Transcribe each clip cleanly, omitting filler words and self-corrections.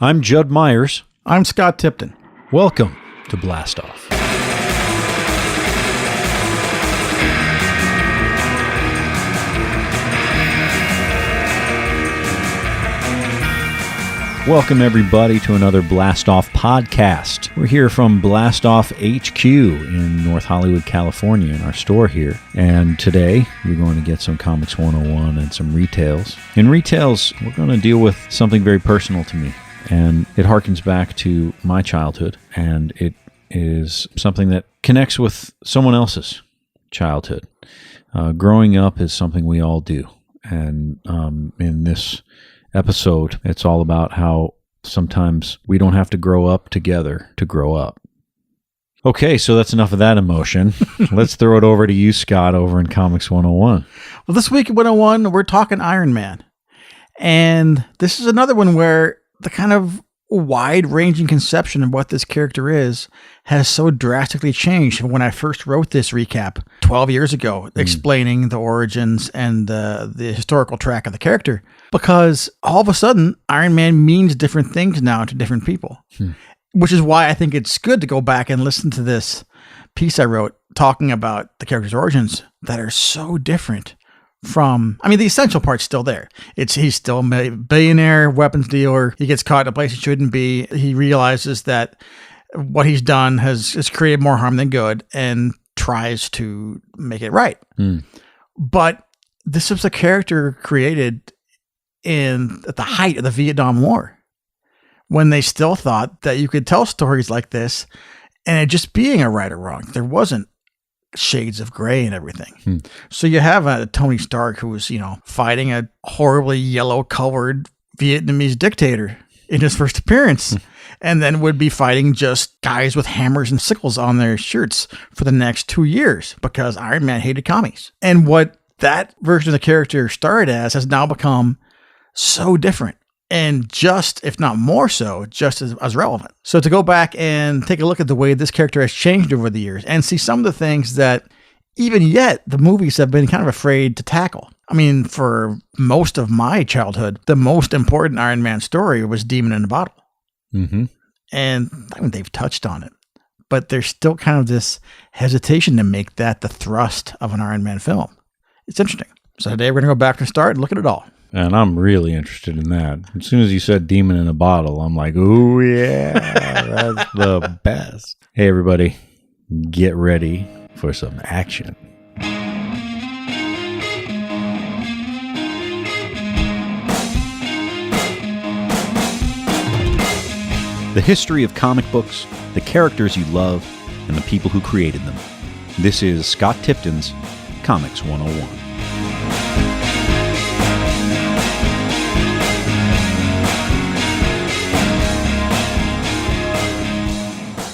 I'm Judd Myers. I'm Scott Tipton. Welcome to Blastoff. Welcome, everybody, to another Blastoff podcast. We're here from Blastoff HQ in North Hollywood, California, in our store here. And today, you're going to get some Comics 101 and some retails. In retails, we're going to deal with something very personal to me. And it harkens back to my childhood. And it is something that connects with someone else's childhood. Growing up is something we all do. And in this episode, it's all about how sometimes we don't have to grow up together to grow up. Okay, so that's enough of that emotion. Let's throw it over to you, Scott, over in Comics 101. Well, this week at 101, we're talking Iron Man. And this is another one where the kind of wide-ranging conception of what this character is has so drastically changed from when I first wrote this recap 12 years ago, explaining the origins and the historical track of the character. Because all of a sudden, Iron Man means different things now to different people. Which is why I think it's good to go back and listen to this piece I wrote talking about the character's origins that are so different from, I mean, the essential part's still there. He's still a billionaire weapons dealer. He gets caught in a place he shouldn't be. He realizes that what he's done has created more harm than good and tries to make it right. But this was a character created at the height of the Vietnam War, when they still thought that you could tell stories like this and it just being a right or wrong. There wasn't shades of gray and everything. So you have a Tony Stark who was, fighting a horribly yellow-colored Vietnamese dictator in his first appearance, and then would be fighting just guys with hammers and sickles on their shirts for the next 2 years because Iron Man hated commies. And what that version of the character started as has now become so different. And just, if not more so, just as relevant. So to go back and take a look at the way this character has changed over the years and see some of the things that even yet the movies have been kind of afraid to tackle. I mean, for most of my childhood, the most important Iron Man story was Demon in a Bottle. And I mean, they've touched on it, but there's still kind of this hesitation to make that the thrust of an Iron Man film. It's interesting. So today we're going to go back and start and look at it all. And I'm really interested in that. As soon as you said Demon in a Bottle, I'm like, ooh, yeah, that's the best. Hey, everybody, get ready for some action. The history of comic books, the characters you love, and the people who created them. This is Scott Tipton's Comics 101.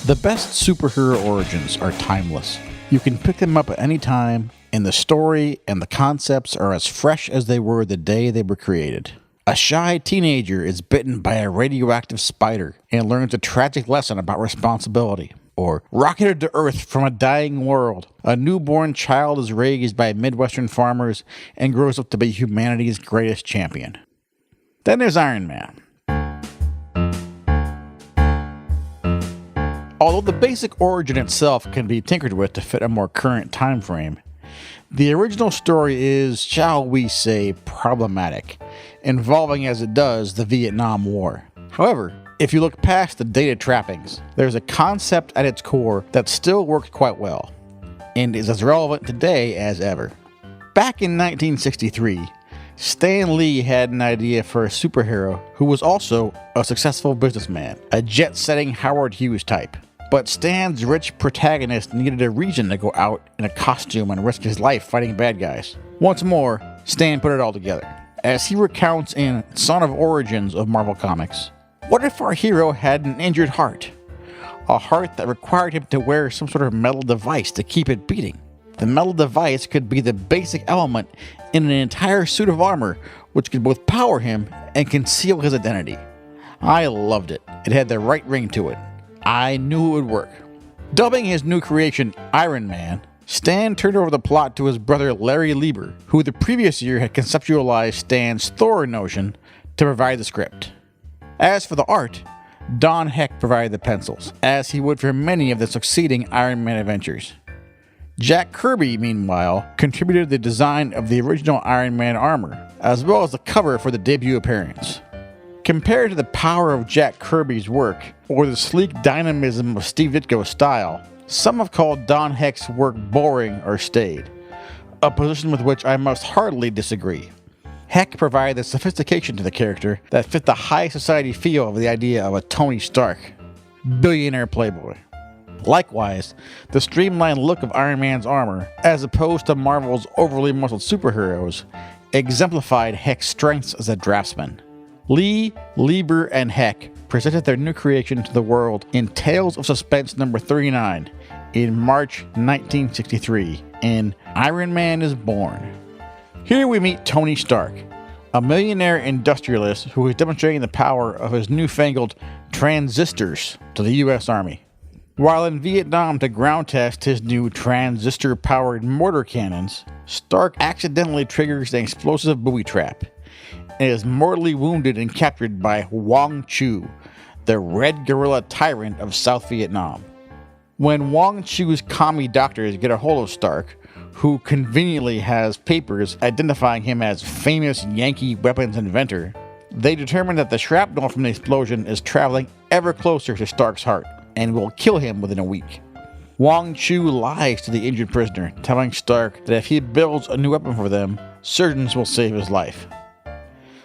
The best superhero origins are timeless. You can pick them up at any time, and the story and the concepts are as fresh as they were the day they were created. A shy teenager is bitten by a radioactive spider and learns a tragic lesson about responsibility. Or rocketed to Earth from a dying world. A newborn child is raised by Midwestern farmers and grows up to be humanity's greatest champion. Then there's Iron Man. Although the basic origin itself can be tinkered with to fit a more current time frame, the original story is, shall we say, problematic, involving as it does the Vietnam War. However, if you look past the dated trappings, there's a concept at its core that still works quite well, and is as relevant today as ever. Back in 1963, Stan Lee had an idea for a superhero who was also a successful businessman, a jet-setting Howard Hughes type. But Stan's rich protagonist needed a reason to go out in a costume and risk his life fighting bad guys. Once more, Stan put it all together. As he recounts in Son of Origins of Marvel Comics, what if our hero had an injured heart? A heart that required him to wear some sort of metal device to keep it beating. The metal device could be the basic element in an entire suit of armor, which could both power him and conceal his identity. I loved it. It had the right ring to it. I knew it would work. Dubbing his new creation Iron Man, Stan turned over the plot to his brother Larry Lieber, who the previous year had conceptualized Stan's Thor notion to provide the script. As for the art, Don Heck provided the pencils, as he would for many of the succeeding Iron Man adventures. Jack Kirby, meanwhile, contributed the design of the original Iron Man armor, as well as the cover for the debut appearance. Compared to the power of Jack Kirby's work, or the sleek dynamism of Steve Ditko's style, some have called Don Heck's work boring or staid, a position with which I must heartily disagree. Heck provided the sophistication to the character that fit the high society feel of the idea of a Tony Stark, billionaire playboy. Likewise, the streamlined look of Iron Man's armor, as opposed to Marvel's overly muscled superheroes, exemplified Heck's strengths as a draftsman. Lee, Lieber, and Heck presented their new creation to the world in Tales of Suspense number 39 in March 1963 in Iron Man is Born. Here we meet Tony Stark, a millionaire industrialist who is demonstrating the power of his newfangled transistors to the U.S. Army. While in Vietnam to ground test his new transistor-powered mortar cannons, Stark accidentally triggers an explosive booby trap and is mortally wounded and captured by Wong Chu, the Red Guerrilla tyrant of South Vietnam. When Wong Chu's commie doctors get a hold of Stark, who conveniently has papers identifying him as famous Yankee weapons inventor, they determine that the shrapnel from the explosion is traveling ever closer to Stark's heart and will kill him within a week. Wong Chu lies to the injured prisoner, telling Stark that if he builds a new weapon for them, surgeons will save his life.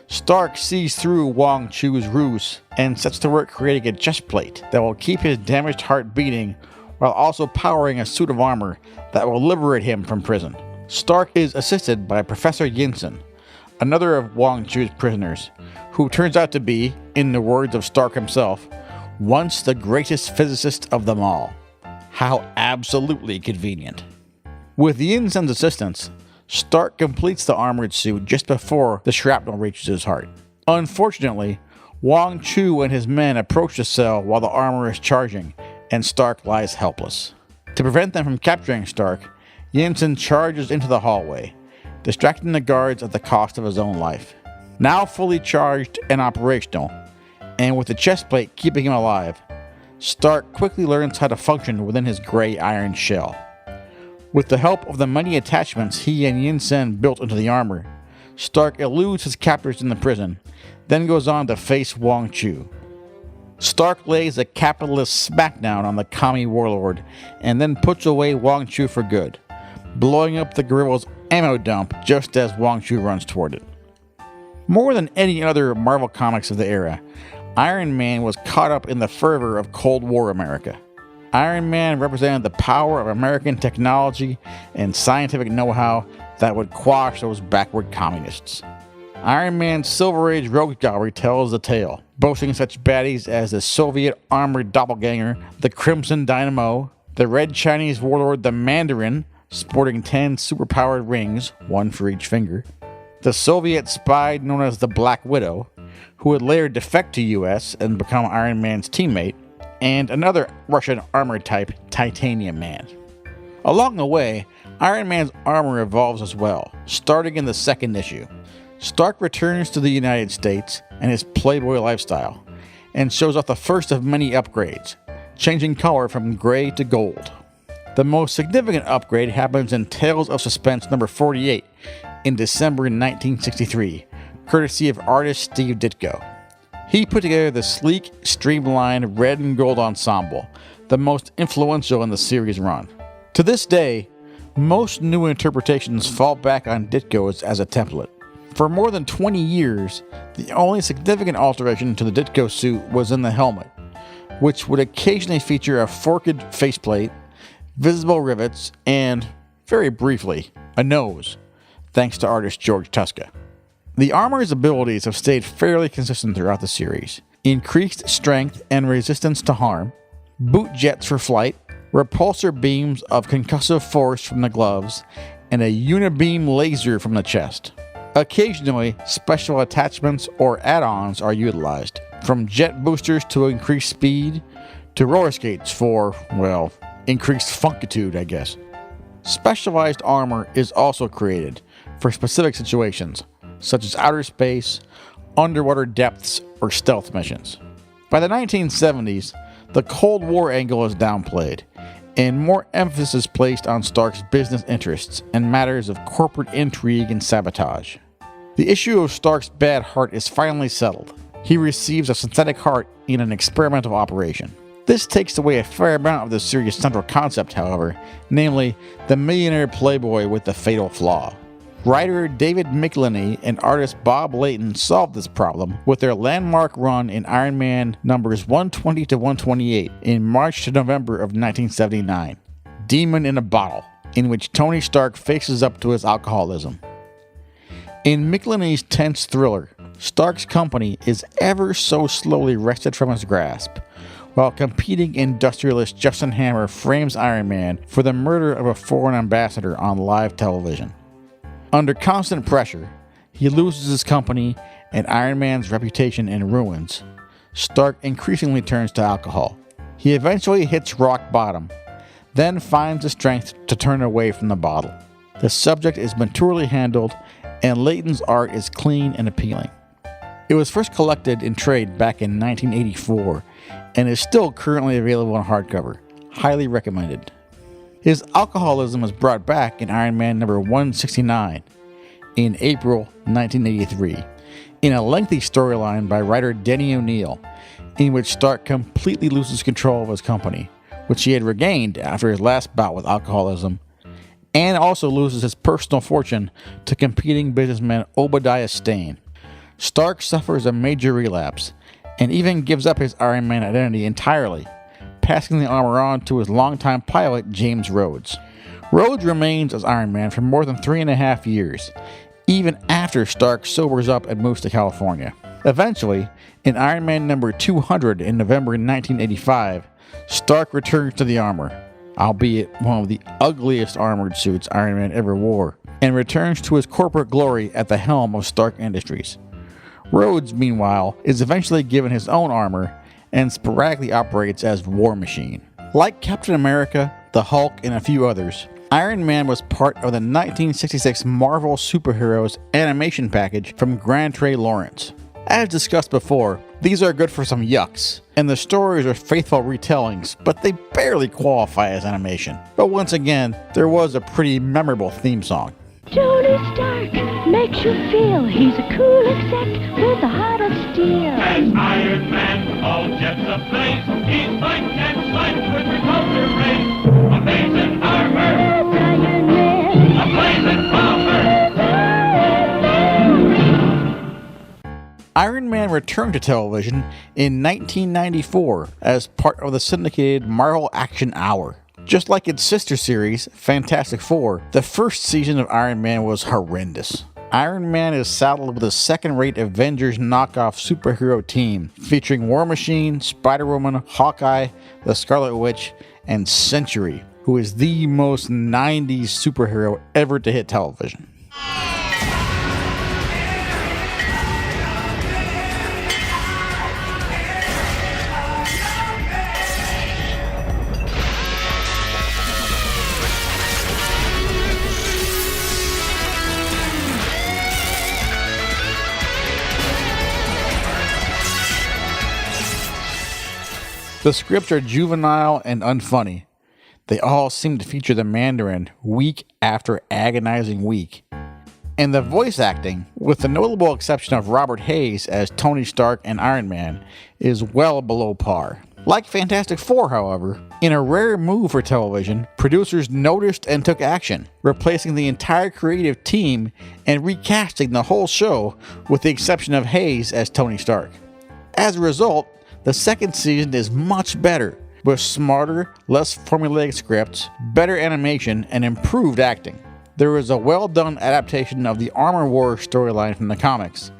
Stark sees through Wong Chu's ruse and sets to work creating a chest plate that will keep his damaged heart beating while also powering a suit of armor that will liberate him from prison. Stark is assisted by Professor Yinsen, another of Wong Chu's prisoners, who turns out to be, in the words of Stark himself, once the greatest physicist of them all. How absolutely convenient. With Yinsen's assistance, Stark completes the armored suit just before the shrapnel reaches his heart. Unfortunately, Wong Chu and his men approach the cell while the armor is charging, and Stark lies helpless. To prevent them from capturing Stark, Yinsen charges into the hallway, distracting the guards at the cost of his own life. Now fully charged and operational, and with the chest plate keeping him alive, Stark quickly learns how to function within his gray iron shell. With the help of the many attachments he and Yinsen built into the armor, Stark eludes his captors in the prison, then goes on to face Wong Chu. Stark lays a capitalist smackdown on the commie warlord, and then puts away Wong Chu for good, blowing up the guerrilla's ammo dump just as Wong Chu runs toward it. More than any other Marvel comics of the era, Iron Man was caught up in the fervor of Cold War America. Iron Man represented the power of American technology and scientific know-how that would quash those backward communists. Iron Man's Silver Age rogue gallery tells the tale, boasting such baddies as the Soviet armored doppelganger, the Crimson Dynamo, the Red Chinese warlord the Mandarin, sporting 10 superpowered rings, one for each finger, the Soviet spy known as the Black Widow, who would later defect to US and become Iron Man's teammate, and another Russian armored type, Titanium Man. Along the way, Iron Man's armor evolves as well, starting in the second issue. Stark returns to the United States and his playboy lifestyle, and shows off the first of many upgrades, changing color from gray to gold. The most significant upgrade happens in Tales of Suspense number 48 in December 1963, courtesy of artist Steve Ditko. He put together the sleek, streamlined red and gold ensemble, the most influential in the series run. To this day, most new interpretations fall back on Ditko's as a template. For more than 20 years, the only significant alteration to the Ditko suit was in the helmet, which would occasionally feature a forked faceplate, visible rivets, and, very briefly, a nose, thanks to artist George Tuska. The armor's abilities have stayed fairly consistent throughout the series. Increased strength and resistance to harm, boot jets for flight, repulsor beams of concussive force from the gloves, and a unibeam laser from the chest. Occasionally, special attachments or add-ons are utilized, from jet boosters to increase speed, to roller skates for, well, increased funkitude, I guess. Specialized armor is also created for specific situations, such as outer space, underwater depths, or stealth missions. By the 1970s, the Cold War angle is downplayed, and more emphasis is placed on Stark's business interests and matters of corporate intrigue and sabotage. The issue of Stark's bad heart is finally settled. He receives a synthetic heart in an experimental operation. This takes away a fair amount of the series' central concept, however, namely the millionaire playboy with the fatal flaw. Writer David Michelinie and artist Bob Layton solved this problem with their landmark run in Iron Man numbers 120 to 128 in March to November of 1979, Demon in a Bottle, in which Tony Stark faces up to his alcoholism. In Michelinie's tense thriller, Stark's company is ever so slowly wrested from his grasp, while competing industrialist Justin Hammer frames Iron Man for the murder of a foreign ambassador on live television. Under constant pressure, he loses his company and Iron Man's reputation in ruins. Stark increasingly turns to alcohol. He eventually hits rock bottom, then finds the strength to turn away from the bottle. The subject is maturely handled, and Layton's art is clean and appealing. It was first collected in trade back in 1984 and is still currently available in hardcover. Highly recommended. His alcoholism was brought back in Iron Man number 169 in April 1983 in a lengthy storyline by writer Denny O'Neil, in which Stark completely loses control of his company, which he had regained after his last bout with alcoholism, and also loses his personal fortune to competing businessman Obadiah Stane. Stark suffers a major relapse and even gives up his Iron Man identity entirely, passing the armor on to his longtime pilot, James Rhodes. Rhodes remains as Iron Man for more than 3.5 years, even after Stark sobers up and moves to California. Eventually, in Iron Man number 200 in November 1985, Stark returns to the armor, albeit one of the ugliest armored suits Iron Man ever wore, and returns to his corporate glory at the helm of Stark Industries. Rhodes, meanwhile, is eventually given his own armor and sporadically operates as War Machine. Like Captain America, the Hulk, and a few others, Iron Man was part of the 1966 Marvel Superheroes animation package from Grant Trey Lawrence. As discussed before, these are good for some yucks, and the stories are faithful retellings, but they barely qualify as animation. But once again, there was a pretty memorable theme song. Tony Stark makes you feel he's a cool exec with a heart of steel. As Iron Man, all jets ablaze, he's like and like with repulsor rays. Amazing armor, That's Iron Man. a blazing bomber. Iron Man returned to television in 1994 as part of the syndicated Marvel Action Hour. Just like its sister series, Fantastic Four, the first season of Iron Man was horrendous. Iron Man is saddled with a second-rate Avengers knockoff superhero team featuring War Machine, Spider-Woman, Hawkeye, the Scarlet Witch, and Sentry, who is the most 90s superhero ever to hit television. The scripts are juvenile and unfunny. They all seem to feature the Mandarin week after agonizing week. And the voice acting, with the notable exception of Robert Hayes as Tony Stark and Iron Man, is well below par. Like Fantastic Four, however, in a rare move for television, producers noticed and took action, replacing the entire creative team and recasting the whole show with the exception of Hayes as Tony Stark. As a result, the second season is much better, with smarter, less formulaic scripts, better animation, and improved acting. There is a well-done adaptation of the Armor Wars storyline from the comics,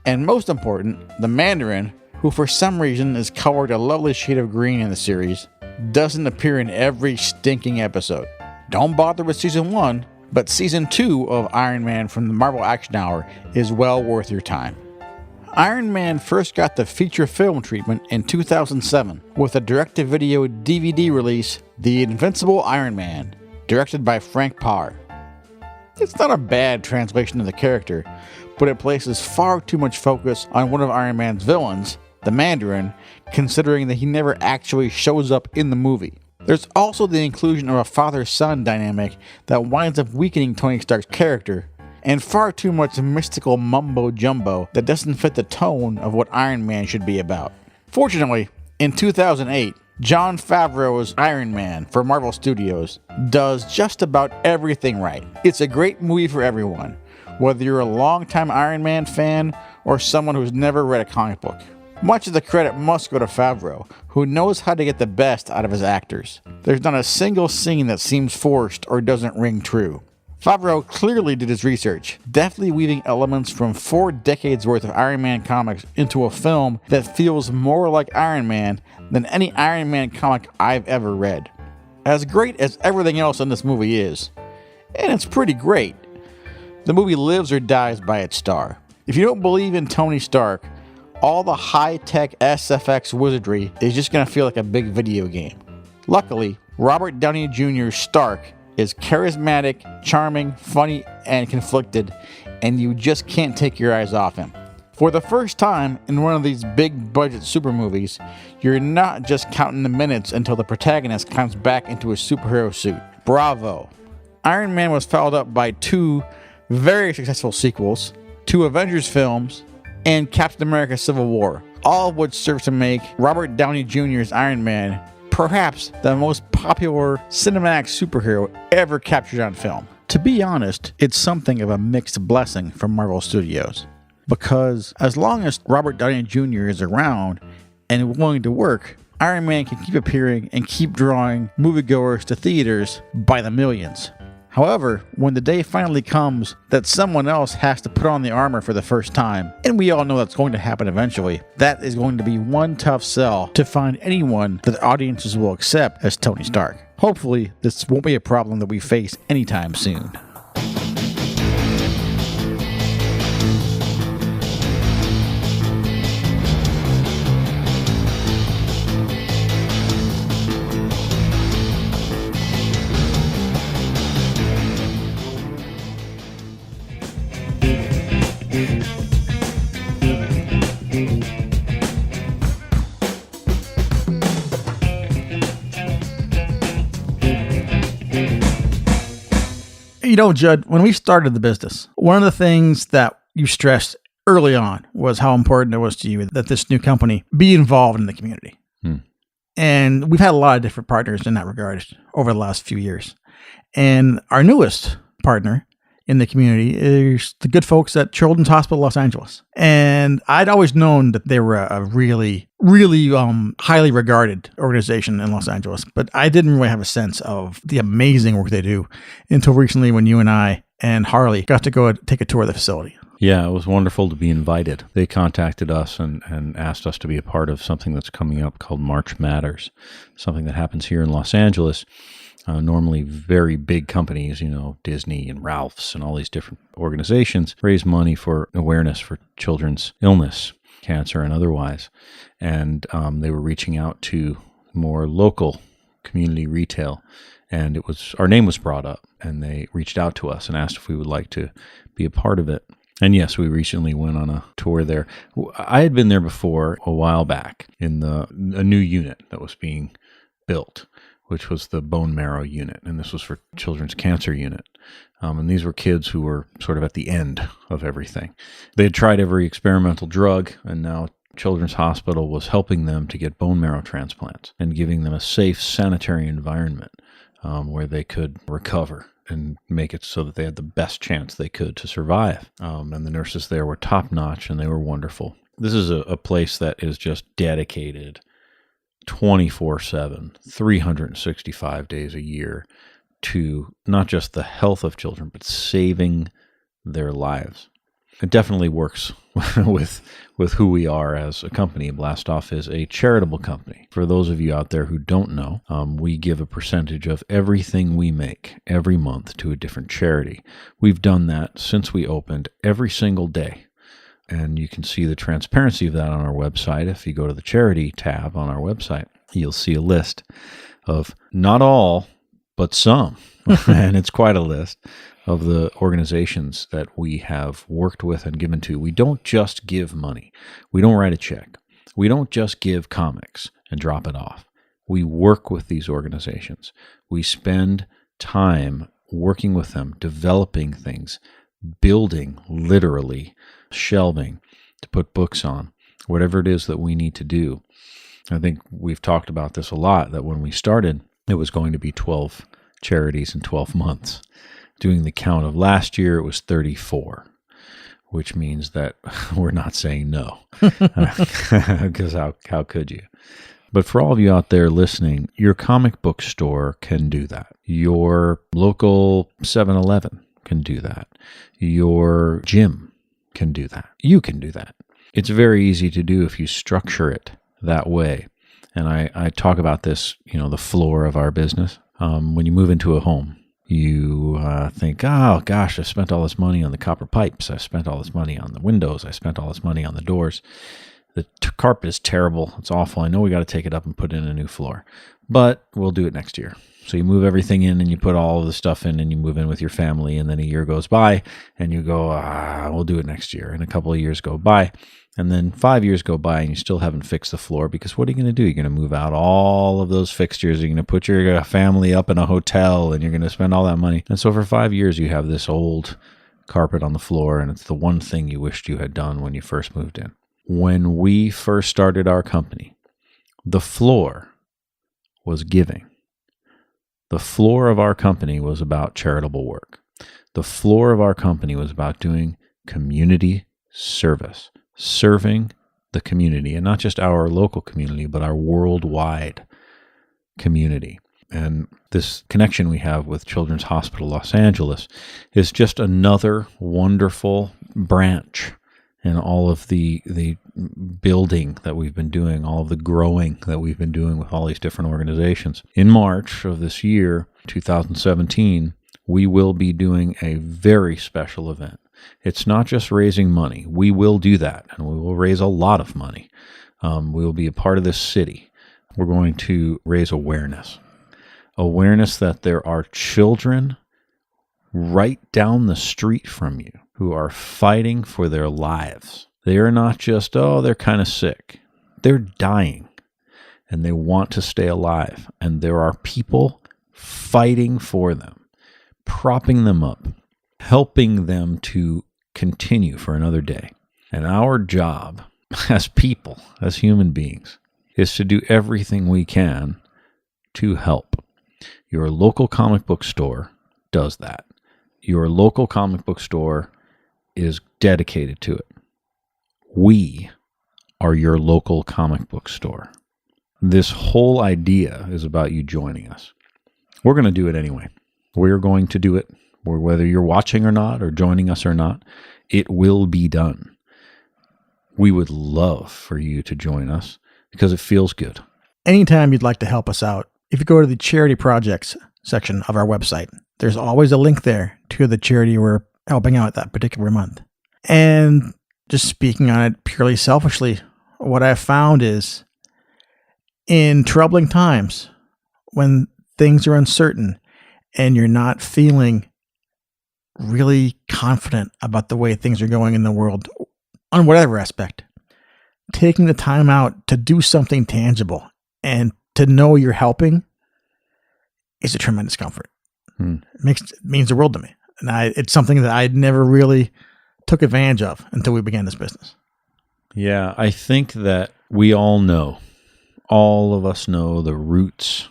and most important, the Mandarin, who for some reason is colored a lovely shade of green in the series, doesn't appear in every stinking episode. Don't bother with Season 1, but Season 2 of Iron Man from the Marvel Action Hour is well worth your time. Iron Man first got the feature film treatment in 2007 with the direct-to-video DVD release The Invincible Iron Man, directed by Frank Parr. It's not a bad translation of the character, but it places far too much focus on one of Iron Man's villains, the Mandarin, considering that he never actually shows up in the movie. There's also the inclusion of a father-son dynamic that winds up weakening Tony Stark's character, and far too much mystical mumbo-jumbo that doesn't fit the tone of what Iron Man should be about. Fortunately, in 2008, Jon Favreau's Iron Man for Marvel Studios does just about everything right. It's a great movie for everyone, whether you're a longtime Iron Man fan or someone who's never read a comic book. Much of the credit must go to Favreau, who knows how to get the best out of his actors. There's not a single scene that seems forced or doesn't ring true. Favreau clearly did his research, deftly weaving elements from 4 decades worth of Iron Man comics into a film that feels more like Iron Man than any Iron Man comic I've ever read. As great as everything else in this movie is, and it's pretty great, the movie lives or dies by its star. If you don't believe in Tony Stark, all the high-tech SFX wizardry is just going to feel like a big video game. Luckily, Robert Downey Jr.'s Stark is charismatic, charming, funny, and conflicted, and you just can't take your eyes off him. For the first time in one of these big-budget super movies, you're not just counting the minutes until the protagonist comes back into a superhero suit. Bravo! Iron Man was followed up by 2 very successful sequels, 2 Avengers films, and Captain America Civil War, all of which serve to make Robert Downey Jr.'s Iron Man perhaps the most popular cinematic superhero ever captured on film. To be honest, it's something of a mixed blessing from Marvel Studios, because as long as Robert Downey Jr. is around and willing to work, Iron Man can keep appearing and keep drawing moviegoers to theaters by the millions. However, when the day finally comes that someone else has to put on the armor for the first time, and we all know that's going to happen eventually, that is going to be one tough sell to find anyone that audiences will accept as Tony Stark. Hopefully, this won't be a problem that we face anytime soon. You know, Judd, when we started the business, one of the things that you stressed early on was how important it was to you that this new company be involved in the community. And we've had a lot of different partners in that regard over the last few years. And our newest partner in the community is the good folks at Children's Hospital Los Angeles. And I'd always known that they were a really highly regarded organization in Los Angeles, but I didn't really have a sense of the amazing work they do until recently when you and I and Harley got to go take a tour of the facility. Yeah, it was wonderful to be invited. They contacted us and asked us to be a part of something that's coming up called March Matters, something that happens here in Los Angeles. Normally very big companies, you know, Disney and Ralph's and all these different organizations raise money for awareness for children's illness, cancer and otherwise. And they were reaching out to more local community retail. And our name was brought up, and they reached out to us and asked if we would like to be a part of it. And yes, we recently went on a tour there. I had been there before a while back in a new unit that was being built, which was the bone marrow unit, and this was for children's cancer unit. And these were kids who were sort of at the end of everything. They had tried every experimental drug, and now Children's Hospital was helping them to get bone marrow transplants and giving them a safe, sanitary environment where they could recover and make it so that they had the best chance they could to survive. And the nurses there were top-notch, and they were wonderful. This is a place that is just dedicated 24/7, 365 days a year to not just the health of children, but saving their lives. It definitely works with who we are as a company. Blastoff is a charitable company. For those of you out there who don't know, we give a percentage of everything we make every month to a different charity. We've done that since we opened every single day. And you can see the transparency of that on our website. If you go to the charity tab on our website, you'll see a list of not all but some. And it's quite a list of the organizations that we have worked with and given to. We don't just give money. We don't write a check. We don't just give comics and drop it off. We work with these organizations. We spend time working with them, developing things, building, literally, shelving to put books on, whatever it is that we need to do. I think we've talked about this a lot, that when we started, it was going to be 12 charities in 12 months. Doing the count of last year, it was 34, which means that we're not saying no, because how could you? But for all of you out there listening, your comic book store can do that. Your local 7-Eleven can do that. Your gym can do that. You can do that. It's very easy to do if you structure it that way. And I talk about this, the floor of our business. When you move into a home, you think, oh gosh, I spent all this money on the copper pipes. I spent all this money on the windows. I spent all this money on the doors. The carpet is terrible. It's awful. I know we got to take it up and put in a new floor, but we'll do it next year. So you move everything in and you put all of the stuff in and you move in with your family, and then a year goes by and you go, we'll do it next year. And a couple of years go by, and then 5 years go by and you still haven't fixed the floor, because what are you going to do? You're going to move out all of those fixtures. You're going to put your family up in a hotel and you're going to spend all that money. And so for 5 years you have this old carpet on the floor, and it's the one thing you wished you had done when you first moved in. When we first started our company, the floor was giving. The floor of our company was about charitable work. The floor of our company was about doing community service, serving the community, and not just our local community, but our worldwide community. And this connection we have with Children's Hospital Los Angeles is just another wonderful branch in all of the building that we've been doing, all of the growing that we've been doing with all these different organizations. In March of this year, 2017, we will be doing a very special event. It's not just raising money. We will do that, and we will raise a lot of money. We will be a part of this city. We're going to raise awareness that there are children right down the street from you who are fighting for their lives. They are not just, they're kind of sick. They're dying, and they want to stay alive. And there are people fighting for them, propping them up, helping them to continue for another day. And our job as people, as human beings, is to do everything we can to help. Your local comic book store does that. Your local comic book store is dedicated to it. We are your local comic book store. This whole idea is about you joining us. We're going to do it anyway. We're going to do it, whether you're watching or not, or joining us or not. It will be done. We would love for you to join us because it feels good. Anytime you'd like to help us out, if you go to the charity projects section of our website, there's always a link there to the charity we're helping out that particular month. And just speaking on it purely selfishly, what I've found is in troubling times, when things are uncertain and you're not feeling really confident about the way things are going in the world on whatever aspect, taking the time out to do something tangible and to know you're helping is a tremendous comfort. It means the world to me. And it's something that I never really took advantage of until we began this business. Yeah, I think that we all know, all of us know the roots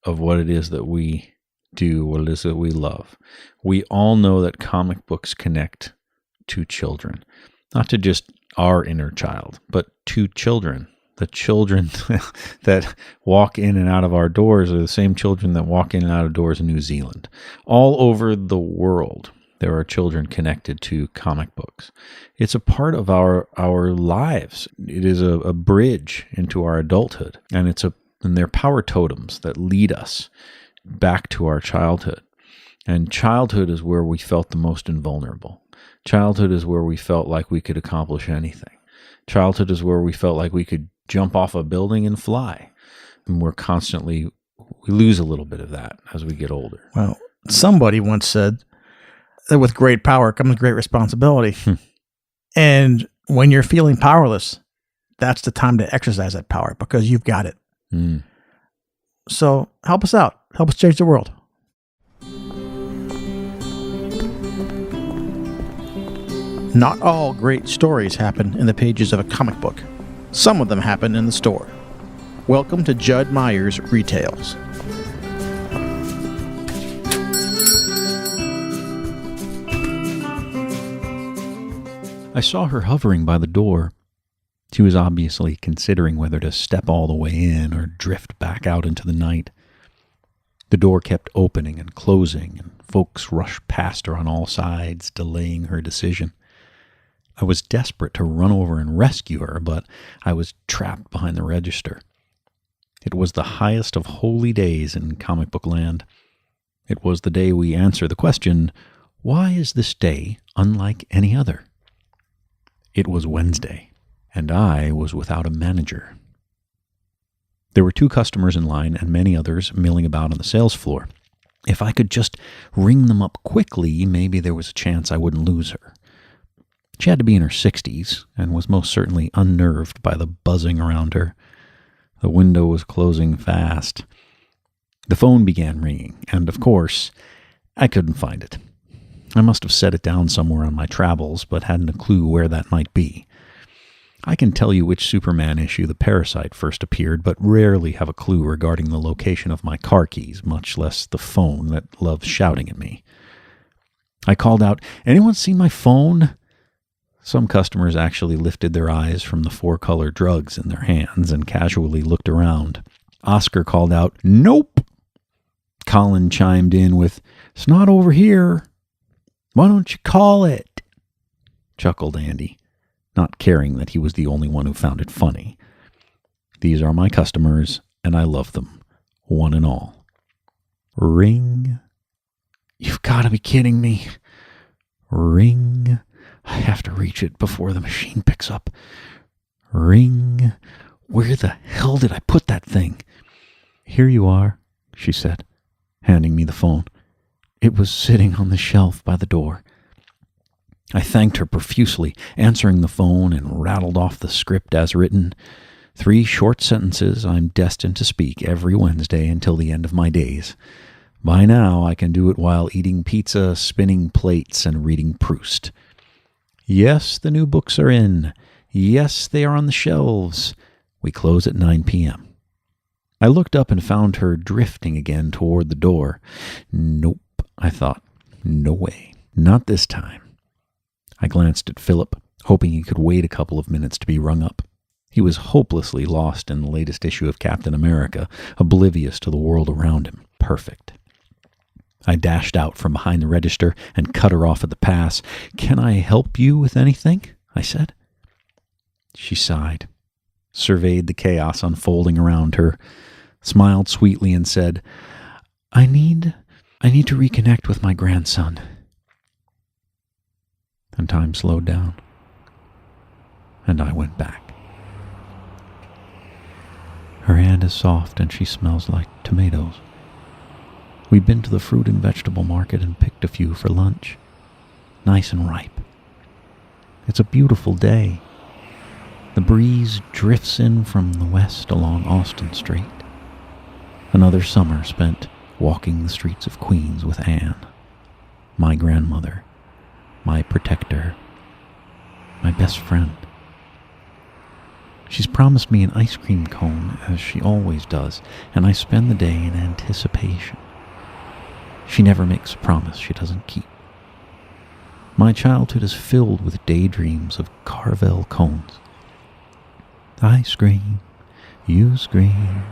of what it is that we do, what it is that we love. We all know that comic books connect to children, not to just our inner child, but to children. The children that walk in and out of our doors are the same children that walk in and out of doors in New Zealand. All over the world, there are children connected to comic books. It's a part of our lives. It is a bridge into our adulthood, and they're power totems that lead us back to our childhood. And childhood is where we felt the most invulnerable. Childhood is where we felt like we could accomplish anything. Childhood is where we felt like we could jump off a building and fly. And we're constantly we lose a little bit of that as we get older. Well, somebody once said that with great power comes great responsibility. And when you're feeling powerless, that's the time to exercise that power because you've got it. Mm. So help us out. Help us change the world. Not all great stories happen in the pages of a comic book. Some of them happen in the store. Welcome to Judd Meyer's Retails. I saw her hovering by the door. She was obviously considering whether to step all the way in or drift back out into the night. The door kept opening and closing, and folks rushed past her on all sides, delaying her decision. I was desperate to run over and rescue her, but I was trapped behind the register. It was the highest of holy days in comic book land. It was the day we answer the question, why is this day unlike any other? It was Wednesday, and I was without a manager. There were 2 customers in line and many others milling about on the sales floor. If I could just ring them up quickly, maybe there was a chance I wouldn't lose her. She had to be in her 60s and was most certainly unnerved by the buzzing around her. The window was closing fast. The phone began ringing, and of course, I couldn't find it. I must have set it down somewhere on my travels, but hadn't a clue where that might be. I can tell you which Superman issue the Parasite first appeared, but rarely have a clue regarding the location of my car keys, much less the phone that loves shouting at me. I called out, "Anyone seen my phone?" Some customers actually lifted their eyes from the 4-color drugs in their hands and casually looked around. Oscar called out, "Nope." Colin chimed in with, "It's not over here. Why don't you call it?" Chuckled Andy, not caring that he was the only one who found it funny. These are my customers, and I love them, one and all. Ring. You've got to be kidding me. Ring. I have to reach it before the machine picks up. Ring. Where the hell did I put that thing? Here you are, she said, handing me the phone. It was sitting on the shelf by the door. I thanked her profusely, answering the phone, and rattled off the script as written. 3 short sentences I'm destined to speak every Wednesday until the end of my days. By now, I can do it while eating pizza, spinning plates, and reading Proust. Yes, the new books are in. Yes, they are on the shelves. We close at 9 p.m. I looked up and found her drifting again toward the door. Nope, I thought. No way. Not this time. I glanced at Philip, hoping he could wait a couple of minutes to be rung up. He was hopelessly lost in the latest issue of Captain America, oblivious to the world around him. Perfect. I dashed out from behind the register and cut her off at the pass. "Can I help you with anything?" I said. She sighed, surveyed the chaos unfolding around her, smiled sweetly and said, I need to reconnect with my grandson." And time slowed down, and I went back. Her hand is soft and she smells like tomatoes. We've been to the fruit and vegetable market and picked a few for lunch. Nice and ripe. It's a beautiful day. The breeze drifts in from the west along Austin Street. Another summer spent walking the streets of Queens with Anne, my grandmother, my protector, my best friend. She's promised me an ice cream cone, as she always does, and I spend the day in anticipation. She never makes a promise she doesn't keep. My childhood is filled with daydreams of Carvel cones. I scream, you scream,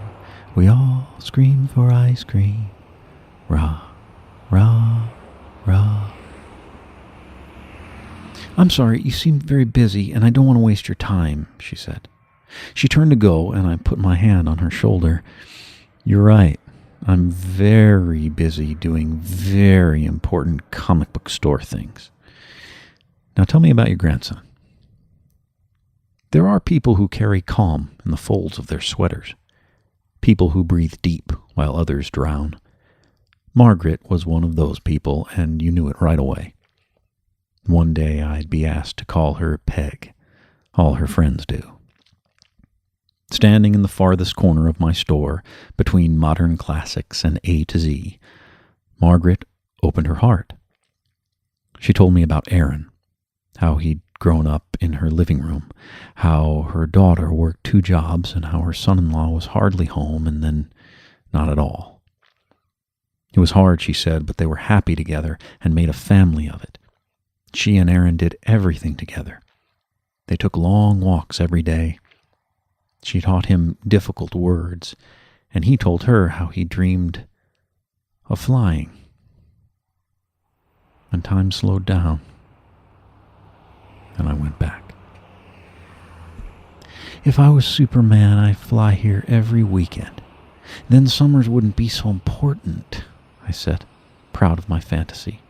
we all scream for ice cream. Rah, rah, rah. I'm sorry, you seem very busy, and I don't want to waste your time, she said. She turned to go, and I put my hand on her shoulder. You're right. I'm very busy doing very important comic book store things. Now tell me about your grandson. There are people who carry calm in the folds of their sweaters. People who breathe deep while others drown. Margaret was one of those people, and you knew it right away. One day I'd be asked to call her Peg. All her friends do. Standing in the farthest corner of my store, between modern classics and A to Z, Margaret opened her heart. She told me about Aaron, how he'd grown up in her living room, how her daughter worked 2 jobs, and how her son-in-law was hardly home and then not at all. It was hard, she said, but they were happy together and made a family of it. She and Aaron did everything together. They took long walks every day. She taught him difficult words, and he told her how he dreamed of flying. And time slowed down, and I went back. If I was Superman, I'd fly here every weekend. Then summers wouldn't be so important, I said, proud of my fantasy.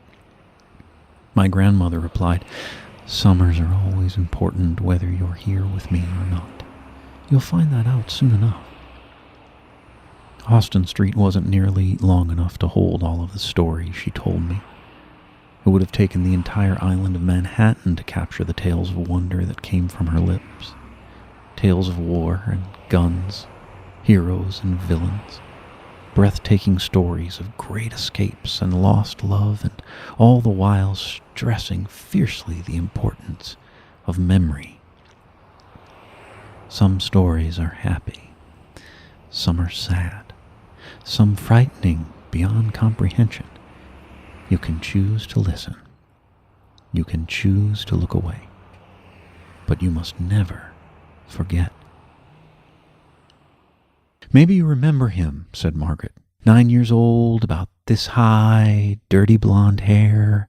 My grandmother replied, "Summers are always important whether you're here with me or not. You'll find that out soon enough." Austin Street wasn't nearly long enough to hold all of the stories she told me. It would have taken the entire island of Manhattan to capture the tales of wonder that came from her lips. Tales of war and guns, heroes and villains, breathtaking stories of great escapes and lost love, and all the while stressing fiercely the importance of memory. Some stories are happy, some are sad, some frightening beyond comprehension. You can choose to listen. You can choose to look away. But you must never forget. "Maybe you remember him," said Margaret. 9 years old, about this high, dirty blonde hair.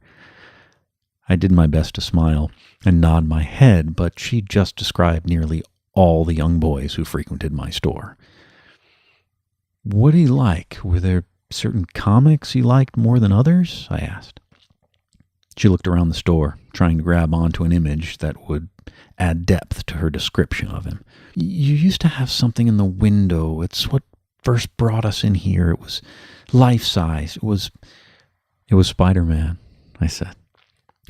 I did my best to smile and nod my head, but she just described nearly all the young boys who frequented my store. "What did he like? Were there certain comics he liked more than others?" I asked. She looked around the store, trying to grab onto an image that would add depth to her description of him. "You used to have something in the window. It's what first brought us in here. It was life-size. It was Spider-Man," I said.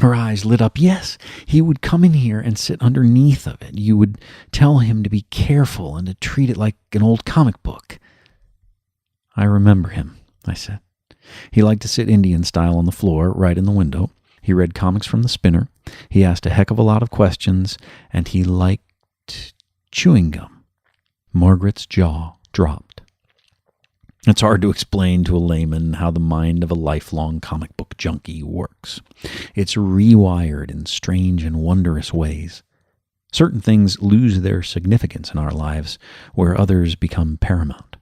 Her eyes lit up. "Yes, he would come in here and sit underneath of it. You would tell him to be careful and to treat it like an old comic book." "I remember him," I said. "He liked to sit Indian style on the floor, right in the window. He read comics from the spinner. He asked a heck of a lot of questions, and he liked chewing gum." Margaret's jaw dropped. It's hard to explain to a layman how the mind of a lifelong comic book junkie works. It's rewired in strange and wondrous ways. Certain things lose their significance in our lives, where others become paramount.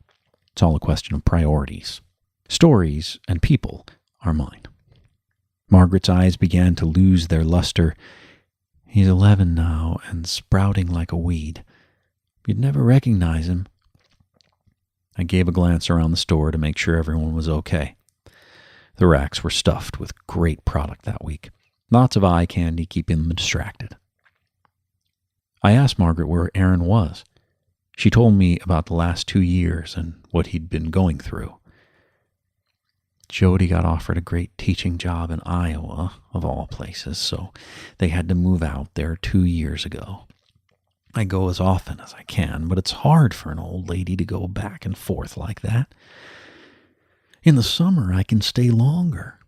It's all a question of priorities. Stories and people are mine. Margaret's eyes began to lose their luster. "He's 11 now and sprouting like a weed. You'd never recognize him." I gave a glance around the store to make sure everyone was okay. The racks were stuffed with great product that week. Lots of eye candy keeping them distracted. I asked Margaret where Aaron was. She told me about the last 2 years and what he'd been going through. Jody got offered a great teaching job in Iowa, of all places, so they had to move out there 2 years ago. I go as often as I can, but it's hard for an old lady to go back and forth like that. In the summer, I can stay longer.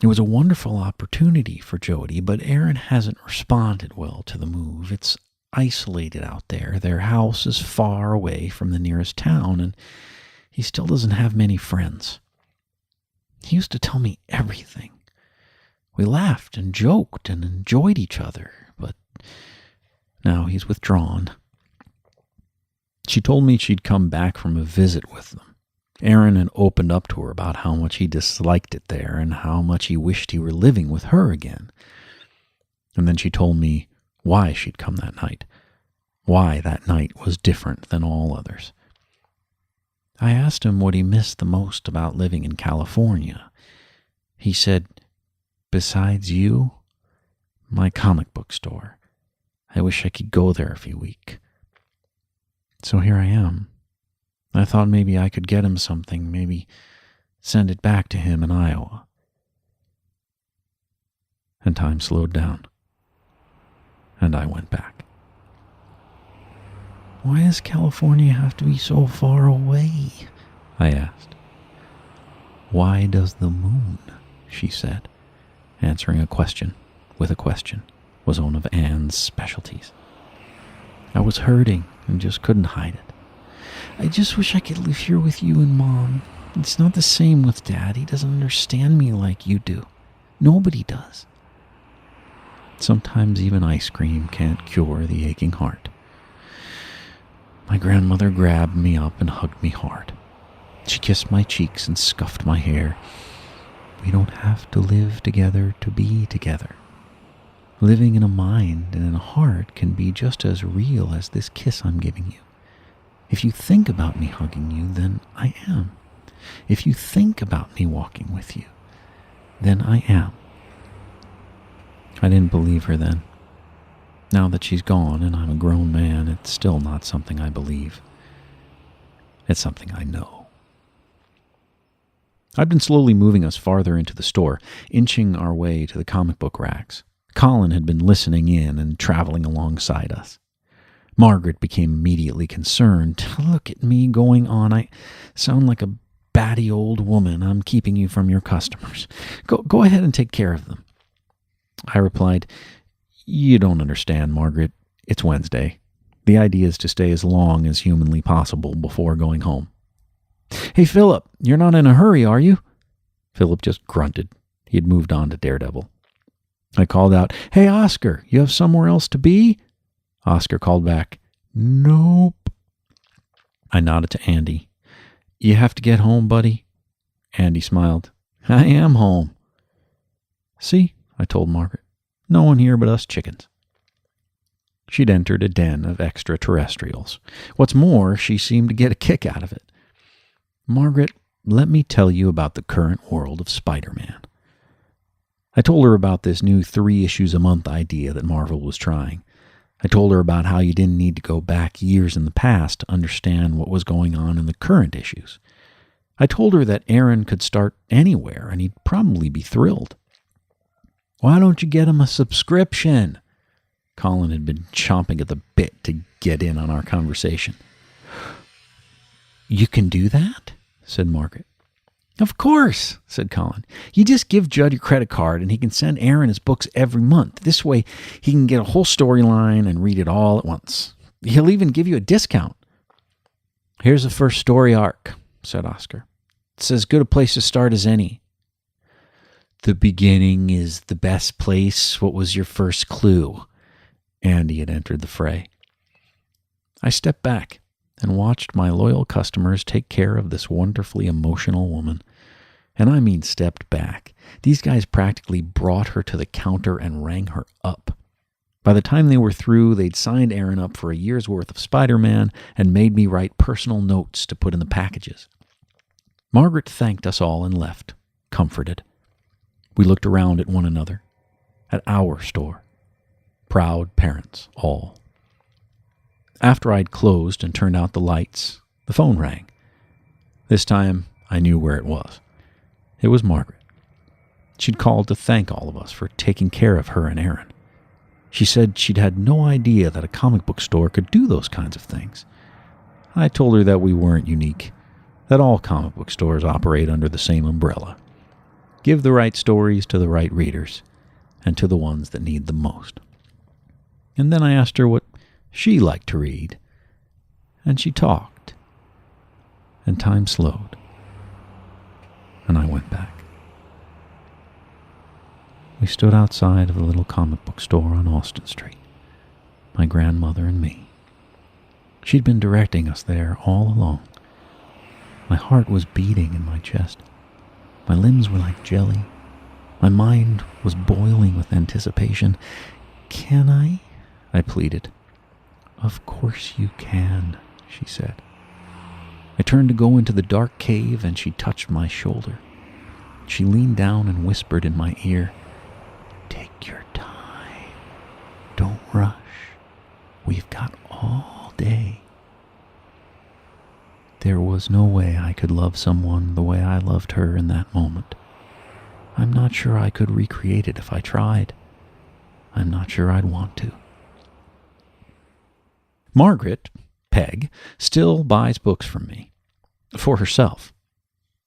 It was a wonderful opportunity for Jody, but Aaron hasn't responded well to the move. It's isolated out there. Their house is far away from the nearest town, and he still doesn't have many friends. He used to tell me everything. We laughed and joked and enjoyed each other, but now he's withdrawn. She told me she'd come back from a visit with them. Aaron had opened up to her about how much he disliked it there and how much he wished he were living with her again. And then she told me why she'd come that night, why that night was different than all others. I asked him what he missed the most about living in California. He said, "Besides you, my comic book store. I wish I could go there every week." So here I am. I thought maybe I could get him something, maybe send it back to him in Iowa. And time slowed down. And I went back. Why does California have to be so far away? I asked. Why does the moon? She said. Answering a question with a question was one of Anne's specialties. I was hurting and just couldn't hide it. I just wish I could live here with you and Mom. It's not the same with Dad. He doesn't understand me like you do. Nobody does. Sometimes even ice cream can't cure the aching heart. My grandmother grabbed me up and hugged me hard. She kissed my cheeks and scuffed my hair. We don't have to live together to be together. Living in a mind and in a heart can be just as real as this kiss I'm giving you. If you think about me hugging you, then I am. If you think about me walking with you, then I am. I didn't believe her then. Now that she's gone and I'm a grown man, it's still not something I believe. It's something I know. I'd been slowly moving us farther into the store, inching our way to the comic book racks. Colin had been listening in and traveling alongside us. Margaret became immediately concerned. Look at me going on. I sound like a batty old woman. I'm keeping you from your customers. Go ahead and take care of them. I replied, You don't understand, Margaret. It's Wednesday. The idea is to stay as long as humanly possible before going home. Hey, Philip, you're not in a hurry, are you? Philip just grunted. He had moved on to Daredevil. I called out, Hey, Oscar, you have somewhere else to be? Oscar called back, Nope. I nodded to Andy. You have to get home, buddy? Andy smiled. I am home. See, I told Margaret. No one here but us chickens. She'd entered a den of extraterrestrials. What's more, she seemed to get a kick out of it. Margaret, let me tell you about the current world of Spider-Man. I told her about this new 3 issues a month idea that Marvel was trying. I told her about how you didn't need to go back years in the past to understand what was going on in the current issues. I told her that Aaron could start anywhere and he'd probably be thrilled. Why don't you get him a subscription? Colin had been chomping at the bit to get in on our conversation. You can do that? Said Margaret. Of course, said Colin. You just give Judd your credit card and he can send Aaron his books every month. This way he can get a whole storyline and read it all at once. He'll even give you a discount. Here's the first story arc, said Oscar. It's as good a place to start as any. The beginning is the best place. What was your first clue? Andy had entered the fray. I stepped back and watched my loyal customers take care of this wonderfully emotional woman. And I mean stepped back. These guys practically brought her to the counter and rang her up. By the time they were through, they'd signed Aaron up for a year's worth of Spider-Man and made me write personal notes to put in the packages. Margaret thanked us all and left, comforted. We looked around at one another, at our store. Proud parents, all. After I'd closed and turned out the lights, the phone rang. This time, I knew where it was. It was Margaret. She'd called to thank all of us for taking care of her and Aaron. She said she'd had no idea that a comic book store could do those kinds of things. I told her that we weren't unique, that all comic book stores operate under the same umbrella. Give the right stories to the right readers, and to the ones that need them most. And then I asked her what she liked to read, and she talked, and time slowed, and I went back. We stood outside of the little comic book store on Austin Street, my grandmother and me. She'd been directing us there all along. My heart was beating in my chest. My limbs were like jelly. My mind was boiling with anticipation. Can I? I pleaded. Of course you can, she said. I turned to go into the dark cave and she touched my shoulder. She leaned down and whispered in my ear, Take your time. Don't rush. We've got all day. there was no way I could love someone the way I loved her in that moment. I'm not sure I could recreate it if I tried. I'm not sure I'd want to. Margaret, Peg, still buys books from me. For herself.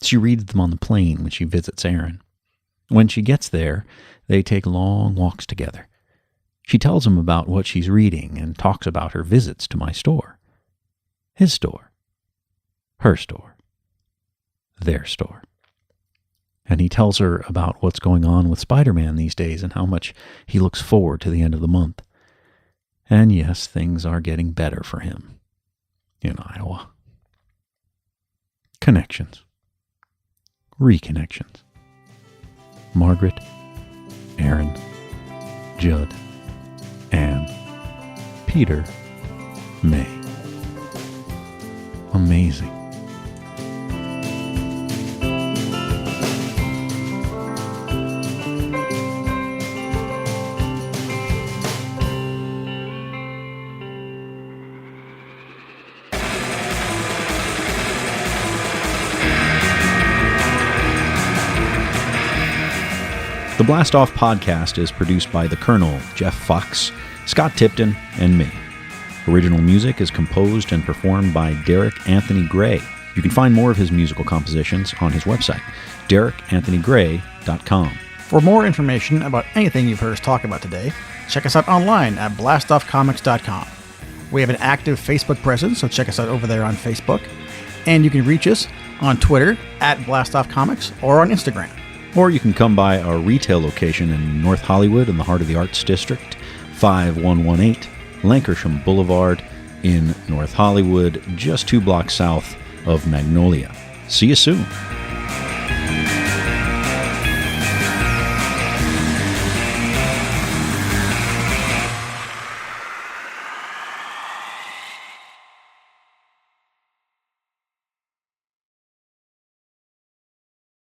She reads them on the plane when she visits Aaron. When she gets there, they take long walks together. She tells him about what she's reading and talks about her visits to my store. His store. Her store. Their store. And he tells her about what's going on with Spider-Man these days and how much he looks forward to the end of the month. And yes, things are getting better for him in Iowa. Connections. Reconnections. Margaret, Aaron, Judd, Anne, Peter, May. Amazing. The Blastoff podcast is produced by the Colonel, Jeff Fox, Scott Tipton, and me. Original music is composed and performed by Derek Anthony Gray. You can find more of his musical compositions on his website, DerekAnthonyGray.com. For more information about anything you've heard us talk about today, check us out online at blastoffcomics.com. We have an active Facebook presence, so check us out over there on Facebook. And you can reach us on Twitter at blastoffcomics or on Instagram. Or you can come by our retail location in North Hollywood in the heart of the Arts District, 5118 Lankershim Boulevard in North Hollywood, just 2 blocks south of Magnolia. See you soon.